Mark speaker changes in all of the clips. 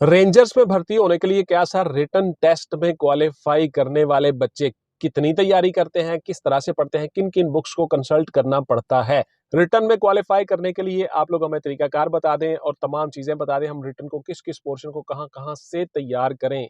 Speaker 1: Rangers में भर्ती होने के लिए क्या सर रिटन टेस्ट में क्वालिफाई करने वाले बच्चे कितनी तैयारी करते हैं, किस तरह से पढ़ते हैं, किन किन बुक्स को कंसल्ट करना पड़ता है। रिटन में क्वालिफाई करने के लिए आप लोग हमें तरीकाकार बता दें और तमाम चीजें बता दें। हम रिटन को किस किस पोर्शन को कहां कहां से तैयार करें।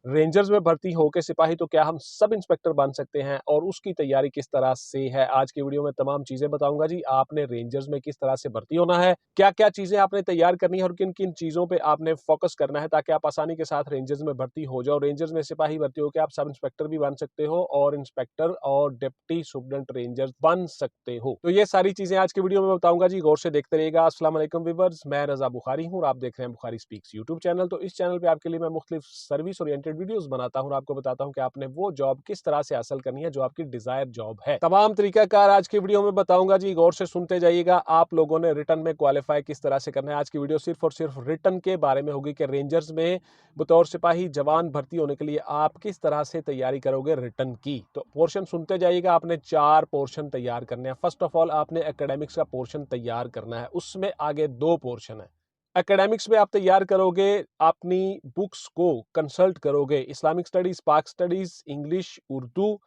Speaker 1: रेंजर्स में भर्ती होकर सिपाही तो क्या हम सब इंस्पेक्टर बन सकते हैं और उसकी तैयारी किस तरह से है। आज की वीडियो में तमाम चीजें बताऊंगा जी। आपने रेंजर्स में किस तरह से भर्ती होना है, क्या क्या चीजें आपने तैयार करनी है और किन किन चीजों पे आपने फोकस करना है ताकि आप आसानी के साथ रेंजर्स में भर्ती हो जाओ। रेंजर्स में सिपाही भर्ती होकर आप सब इंस्पेक्टर भी बन सकते हो और इंस्पेक्टर और डिप्टी सुपरिटेंडेंट रेंजर्स बन सकते हो। तो ये सारी चीजें आज की वीडियो में बताऊंगा जी, गौर से देखते रहिएगा। अस्सलाम वालेकुम व्यूअर्स, मैं रजा बुखारी हूं और आप देख रहे हैं बुखारी स्पीक्स यूट्यूब चैनल। तो इस चैनल पे आपके लिए मैं मुख्तलिफ सर्विस ओरिएंटेड वीडियोस बनाता हूं और आपको बताता हूं कि आपने वो जॉब किस तरह से हासिल करनी है जो आपकी डिजायर जॉब है। तमाम तरीकाकार आज की वीडियो में बताऊंगा जी, गौर से सुनते जाइएगा। आप लोगों ने रिटन में क्वालिफाई किस तरह से करना है। आज की वीडियो सिर्फ और सिर्फ रिटन के बारे में होगी कि रेंजर्स में बतौर सिपाही जवान भर्ती होने के लिए आप किस तरह से तैयारी करोगे रिटन की। तो पोर्शन सुनते जाइएगा। आपने 4 पोर्शन तैयार करने हैं। फर्स्ट ऑफ ऑल आपने एकेडमिक्स का पोर्शन तैयार करना है, उसमें आगे 2 पोर्शन है। एकेडमिक्स में आप तैयार करोगे, अपनी बुक्स को कंसल्ट करोगे, इस्लामिक स्टडीज, पाक studies, English, Urdu,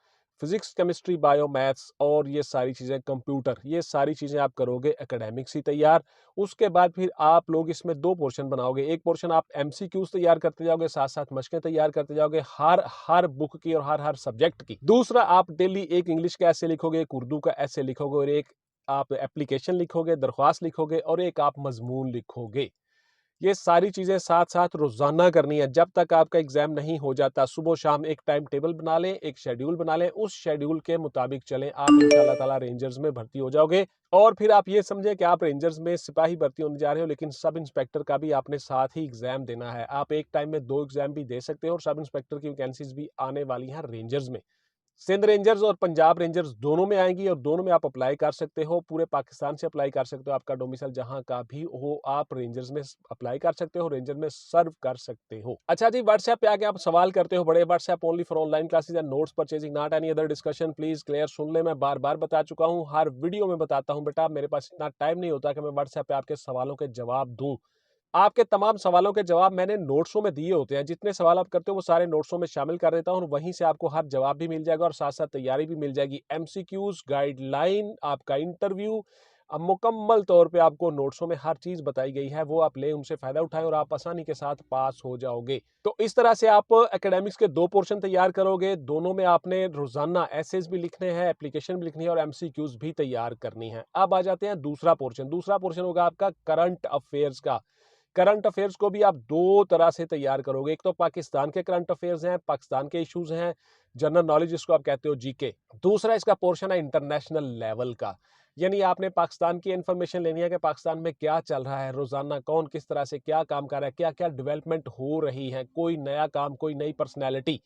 Speaker 1: physics, chemistry, bio, maths और ये सारी चीजें, कंप्यूटर, ये सारी चीजें आप करोगे एकेडमिक्स ही तैयार। उसके बाद फिर आप लोग इसमें 2 पोर्शन बनाओगे। एक पोर्शन आप एमसीक्यूज तैयार करते जाओगे, साथ साथ मशकें तैयार करते जाओगे हर हर बुक की और हर हर सब्जेक्ट की। दूसरा आप डेली एक इंग्लिश का ऐसे लिखोगे, एक उर्दू का ऐसे लिखोगे और एक आप एप्लीकेशन लिखोगे, दरख्वास्त लिखोगे और एक आप मजमून लिखोगे। ये सारी चीजें साथ साथ रोजाना करनी है जब तक आपका एग्जाम नहीं हो जाता। सुबह शाम एक टाइम टेबल बना लें, एक शेड्यूल बना लें, उस शेड्यूल के मुताबिक चलें। आप इंशाल्लाह ताला रेंजर्स में भर्ती हो जाओगे। और फिर आप ये समझें कि आप रेंजर्स में सिपाही भर्ती होने जा रहे हो, लेकिन सब इंस्पेक्टर का भी आपने साथ ही एग्जाम देना है। आप एक टाइम में 2 एग्जाम भी दे सकते हो और सब इंस्पेक्टर की वैकेंसीज भी आने वाली हैं रेंजर्स में। सिंध रेंजर्स और पंजाब रेंजर्स दोनों में आएंगी और दोनों में आप अप्लाई कर सकते हो। पूरे पाकिस्तान से अप्लाई कर सकते हो। आपका डोमिसाइल जहां का भी हो, आप रेंजर्स में अप्लाई कर सकते हो, रेंजर में सर्व कर सकते हो। अच्छा जी, व्हाट्सएप पे आके आप सवाल करते हो बड़े। WhatsApp only for online classes and notes purchasing, not any other discussion. Please clear सुन ले। मैं बार बार बता चुका हूँ, हर वीडियो में बताता हूँ बेटा, मेरे पास इतना टाइम नहीं होता कि मैं व्हाट्सएप पे आपके सवालों के जवाब दूं। आपके तमाम सवालों के जवाब मैंने नोट्सों में दिए होते हैं। जितने सवाल आप करते हो वो सारे नोट्सों में शामिल कर देता हूं और वहीं से आपको हर जवाब भी मिल जाएगा और साथ साथ तैयारी भी मिल जाएगी। एमसीक्यूज, गाइडलाइन, आपका इंटरव्यू, अब मुकम्मल तौर पे आपको नोट्सों में हर चीज बताई गई है। वो आप ले, उनसे फायदा उठाएं और आप आसानी के साथ पास हो जाओगे। तो इस तरह से आप एकेडमिक्स के 2 पोर्शन तैयार करोगे। दोनों में आपने रोजाना एसेज भी लिखने हैं, एप्लीकेशन भी लिखनी है और एमसीक्यूज भी तैयार करनी है। अब आ जाते हैं दूसरा पोर्शन। दूसरा पोर्शन होगा आपका करंट अफेयर्स का। करंट अफेयर्स को भी आप 2 तरह से तैयार करोगे। एक तो पाकिस्तान के करंट अफेयर्स हैं, पाकिस्तान के इश्यूज हैं, जनरल नॉलेज जिसको आप कहते हो, जीके। दूसरा इसका पोर्शन है इंटरनेशनल लेवल का, यानी आपने पाकिस्तान की इंफॉर्मेशन लेनी है कि पाकिस्तान में क्या चल रहा है, रोजाना कौन किस तरह से क्या काम कर रहा है, क्या क्या डेवलपमेंट हो रही है, कोई नया काम, कोई नई पर्सनैलिटी।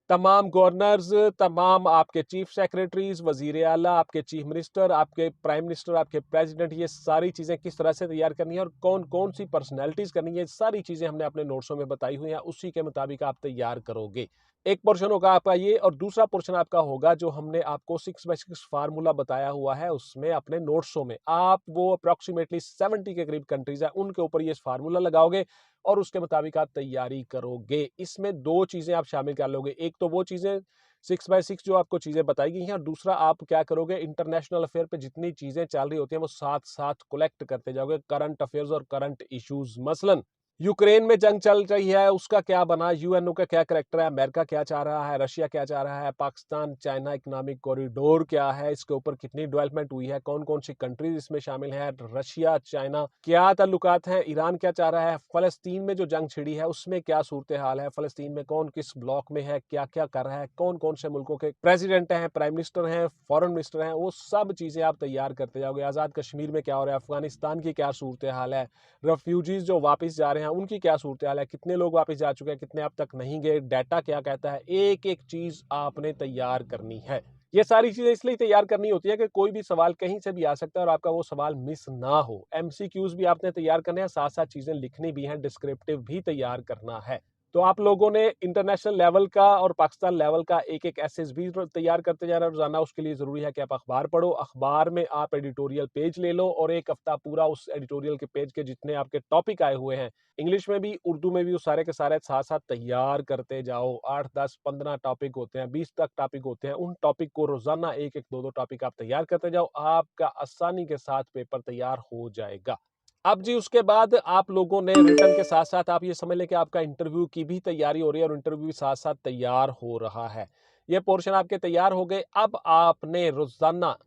Speaker 1: तमाम गवर्नर्स, तमाम आपके चीफ सेक्रेटरीज, वजीर आला, आपके चीफ मिनिस्टर, आपके प्राइम मिनिस्टर, आपके प्रेसिडेंट, ये सारी चीजें किस तरह से तैयार करनी है और कौन कौन सी पर्सनैलिटीज करनी है, सारी चीजें हमने अपने नोट्सों में बताई हुई हैं। उसी के मुताबिक आप तैयार करोगे। एक पोर्शन होगा आपका ये और दूसरा पोर्शन आपका होगा जो हमने आपको 6x6 फार्मूला बताया हुआ है उसमें अपने नोट्सों में। आप वो अप्रोक्सीमेटली 70 के करीब कंट्रीज है, उनके ऊपर ये फार्मूला लगाओगे और उसके मुताबिक आप तैयारी करोगे। इसमें 2 चीजें आप शामिल कर लोगे। एक तो वो चीजें 6x6 जो आपको चीजें बताई गई हैं और दूसरा आप क्या करोगे, इंटरनेशनल अफेयर पे जितनी चीजें चल रही होती हैं वो साथ साथ कलेक्ट करते जाओगे। करंट अफेयर्स और करंट इश्यूज, मसलन यूक्रेन में जंग चल रही है, उसका क्या बना, यूएनओ का क्या करैक्टर है, अमेरिका क्या चाह रहा है, रशिया क्या चाह रहा है, पाकिस्तान चाइना इकोनॉमिक कॉरिडोर क्या है, इसके ऊपर कितनी डेवलपमेंट हुई है, कौन कौन सी कंट्रीज इसमें शामिल है, रशिया चाइना क्या ताल्लुकात हैं, ईरान क्या चाह रहा है, फलस्तीन में जो जंग छिड़ी है उसमें क्या सूरत हाल है, फलस्तीन में कौन किस ब्लॉक में है, क्या क्या कर रहा है, कौन कौन से मुल्कों के प्रेसिडेंट हैं, प्राइम मिनिस्टर हैं, फॉरेन मिनिस्टर हैं, वो सब चीजें आप तैयार करते जाओगे। आजाद कश्मीर में क्या हो रहा है, अफगानिस्तान की क्या सूरत हाल है, रेफ्यूजीज जो वापस जा रहे हैं उनकी क्या सूरत हाल है, कितने लोग वापस जा चुके हैं, कितने अब तक नहीं गए, डाटा क्या कहता है, एक एक चीज आपने तैयार करनी है। ये सारी चीजें इसलिए तैयार करनी होती है कि कोई भी सवाल कहीं से भी आ सकता है और आपका वो सवाल मिस ना हो। एमसीक्यूज भी आपने तैयार करने हैं, साथ साथ चीजें लिखनी भी हैं, डिस्क्रिप्टिव भी तैयार करना है। तो आप लोगों ने इंटरनेशनल लेवल का और पाकिस्तान लेवल का एक-एक एसेस भी तैयार करते जाना रोज़ाना। उसके लिए ज़रूरी है कि आप अखबार पढ़ो। अखबार में आप एडिटोरियल पेज ले लो और 1 हफ्ता पूरा उस एडिटोरियल के पेज के जितने आपके टॉपिक आए हुए हैं, इंग्लिश में भी, उर्दू में भी, वो सारे के सारे साथ-साथ तैयार करते जाओ। 8, 10, 15 टॉपिक होते हैं, 20 तक टॉपिक होते हैं। उन टॉपिक को रोज़ाना 1-1, 2-2 टॉपिक आप तैयार करते जाओ। आपका आसानी के साथ पेपर तैयार हो जाएगा। अब जी उसके बाद आप लोगों ने रिटन के साथ-साथ आप ये समझ लें कि आपका इंटरव्यू की भी तैयारी हो रही है और इंटरव्यू भी साथ-साथ तैयार हो रहा है। ये पोर्शन आपके तैयार हो गए। अब आपने रोज़ाना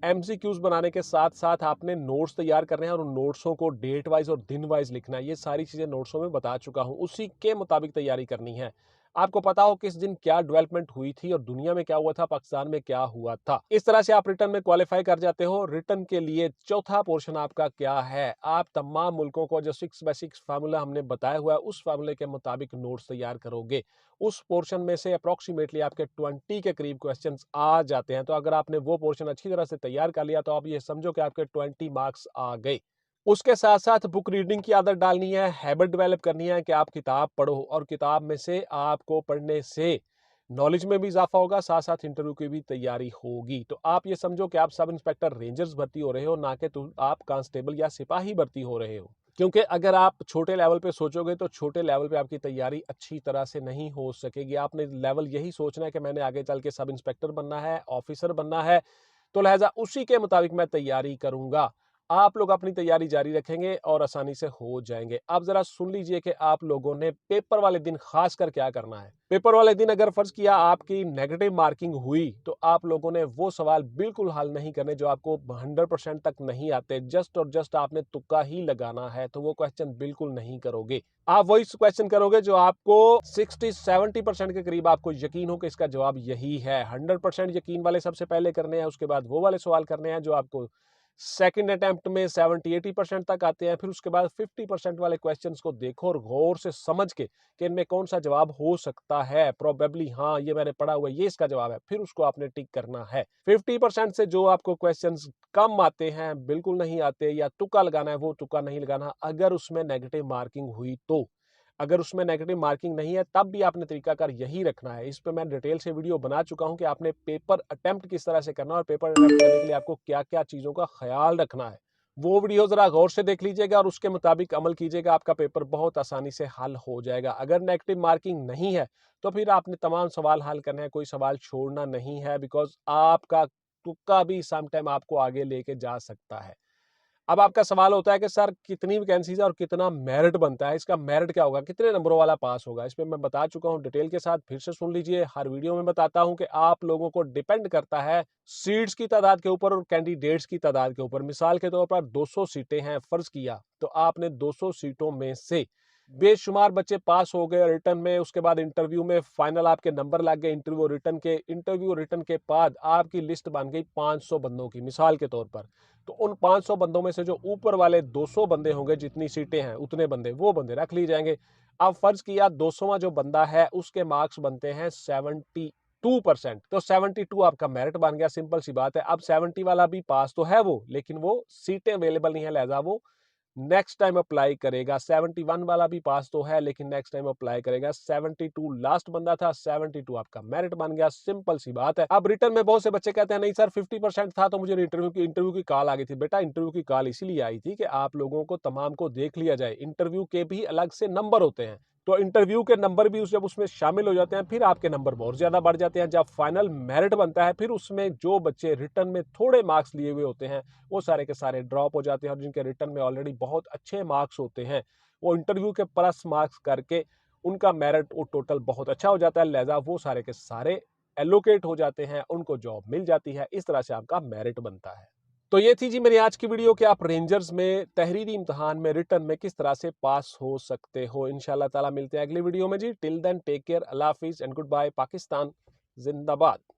Speaker 1: एमसीक्यूज़ बनाने के साथ-साथ आपने नोट्स तैयार करने हैं और उन नोट्सों को डेट वाइज़ और दिन वाइज़ लिखना है। ये सारी चीज़ें नोट्सों में बता चुका हूँ। उसी के मुताबिक तैयारी करनी है। आपको पता हो किस दिन क्या डेवलपमेंट हुई थी और दुनिया में क्या हुआ था, पाकिस्तान में क्या हुआ था। इस तरह से आप रिटन में क्वालीफाई कर जाते हो। रिटन के लिए चौथा पोर्शन आपका क्या है? आप तमाम मुल्कों को जो 6 बाय 6 फार्मूला हमने बताया हुआ है, उस फार्मूले के मुताबिक नोट्स तैयार करोगे। उस पोर्शन में से अप्रॉक्सिमेटली आपके 20 के करीब क्वेश्चंस आ जाते हैं। तो अगर आपने वो पोर्शन अच्छी तरह से तैयार कर लिया तो आप ये समझो कि आपके 20 मार्क्स आ गए। उसके साथ-साथ बुक रीडिंग की आदत डालनी है, हैबिट डेवलप करनी है कि आप किताब पढ़ो और किताब में से आपको पढ़ने से नॉलेज में भी इज़ाफ़ा होगा, साथ-साथ इंटरव्यू की भी तैयारी होगी। तो आप ये समझो कि आप सब इंस्पेक्टर रेंजर्स भर्ती हो रहे हो, ना कि आप कांस्टेबल या सिपाही भर्ती हो रहे हो। क्योंकि अगर आप छोटे लेवल पे सोचोगे तो छोटे लेवल पे आपकी तैयारी अच्छी तरह से नहीं हो सकेगी। आपने लेवल यही सोचना है कि मैंने आगे चल के सब इंस्पेक्टर बनना है, ऑफिसर बनना है, तो लिहाज़ा उसी के मुताबिक मैं तैयारी करूँगा। आप लोग अपनी तैयारी जारी रखेंगे और आसानी से हो जाएँगे। अब ज़रा सुन लीजिए कि आप लोगों ने पेपर वाले दिन ख़ासकर क्या करना है। पेपर वाले दिन अगर फ़र्ज़ किया आपकी नेगेटिव मार्किंग हुई, तो आप लोगों ने वो सवाल बिल्कुल हल नहीं करने जो आपको 100% तक नहीं आते। जस्ट और जस्ट आपने तुक्का ही लगाना है, तो वो क्वेश्चन बिल्कुल नहीं करोगे। आप वही क्वेश्चन करोगे जो आपको 60-70% के करीब आपको यकीन हो कि इसका जवाब यही है। 100% यकीन वाले सबसे पहले करने हैं, उसके बाद वो वाले सवाल करने हैं जो आपको सेकंड अटेम्प्ट में 70-80% तक आते हैं। फिर उसके बाद 50% वाले क्वेश्चंस को देखो और गौर से समझ के कि इनमें कौन सा जवाब हो सकता है। प्रोबेबली हाँ, ये मैंने पढ़ा हुआ है, ये इसका जवाब है। फिर उसको आपने टिक करना है। 50% से जो आपको क्वेश्चंस कम आते हैं, बिल्कुल नहीं आते या तुक्का लगाना है, वो तुक्का नहीं लगाना अगर उसमें नेगेटिव मार्किंग हुई तो। अगर उसमें नेगेटिव मार्किंग नहीं है तब भी आपने तरीकाकार यही रखना है। इस पे मैं डिटेल से वीडियो बना चुका हूं कि आपने पेपर अटेम्प्ट किस तरह से करना है और पेपर अटेम्प्ट करने के लिए आपको क्या-क्या चीज़ों का ख़्याल रखना है। वो वीडियो ज़रा गौर से देख लीजिएगा और उसके मुताबिक अमल कीजिएगा, आपका पेपर बहुत आसानी से हल हो जाएगा। अगर नेगेटिव मार्किंग नहीं है, तो फिर आपने तमाम सवाल हल करने हैं, कोई सवाल छोड़ना नहीं है बिकॉज़ आपका तुक्का भी सम टाइम आपको आगे लेके जा सकता है। अब आपका सवाल होता है कि सर कितनी वैकेंसीज़ है और कितना मेरिट बनता है? इसका मेरिट क्या होगा? कितने नंबरों वाला पास होगा? इस पे मैं बता चुका हूँ डिटेल के साथ, फिर से सुन लीजिए। हर वीडियो में बताता हूँ कि आप लोगों को डिपेंड करता है सीट्स की तादाद के ऊपर और कैंडिडेट्स की तादाद के ऊपर। मिसाल के तौर पर 200 सीटें हैं, फ़र्ज़ किया, तो आपने 200 सीटों में से बेशुमार बच्चे पास हो गए रिटन में, उसके बाद इंटरव्यू में फाइनल आपके नंबर लग गए इंटरव्यू रिटन के बाद आपकी लिस्ट बन गई 500 बंदों की, मिसाल के तौर पर। तो उन 500 बंदों में से जो ऊपर वाले 200 बंदे होंगे, जितनी सीटें हैं उतने बंदे, वो बंदे रख लिए जाएंगे। अब फर्ज किया 200वां जो बंदा है उसके मार्क्स बनते हैं 72%, तो 72 आपका मेरिट बन गया। सिंपल सी बात है। अब 70 वाला भी पास तो है वो, लेकिन वो सीटें अवेलेबल नहीं है, लिहाजा वो नेक्स्ट टाइम अप्लाई करेगा। 71 वाला भी पास तो है, लेकिन नेक्स्ट टाइम अप्लाई करेगा। 72 लास्ट बंदा था, 72 आपका मेरिट बन गया। सिंपल सी बात है। अब रिटर्न में बहुत से बच्चे कहते हैं नहीं सर 50% था तो मुझे इंटरव्यू की कॉल आ गई थी। बेटा इंटरव्यू की कॉल इसीलिए आई थी कि आप लोगों को तमाम को देख लिया जाए। इंटरव्यू के भी अलग से नंबर होते हैं, तो इंटरव्यू के नंबर भी जब उसमें शामिल हो जाते हैं फिर आपके नंबर बहुत ज्यादा बढ़ जाते हैं। जब फाइनल मेरिट बनता है फिर उसमें जो बच्चे रिटर्न में थोड़े मार्क्स लिए हुए होते हैं वो सारे के सारे ड्रॉप हो जाते हैं और जिनके रिटर्न में ऑलरेडी बहुत अच्छे मार्क्स होते हैं वो इंटरव्यू के प्लस मार्क्स करके उनका मेरिट वो टोटल बहुत अच्छा हो जाता है। लिहाजा वो सारे के सारे एलोकेट हो जाते हैं, उनको जॉब मिल जाती है। इस तरह से आपका मेरिट बनता है। तो ये थी जी मेरी आज की वीडियो कि आप रेंजर्स में तहरीरी इम्तिहान में रिटर्न में किस तरह से पास हो सकते हो। इंशाल्लाह ताला मिलते हैं अगली वीडियो में जी। टिल देन टेक केयर, अल्लाह हाफिज एंड गुड बाय। पाकिस्तान जिंदाबाद।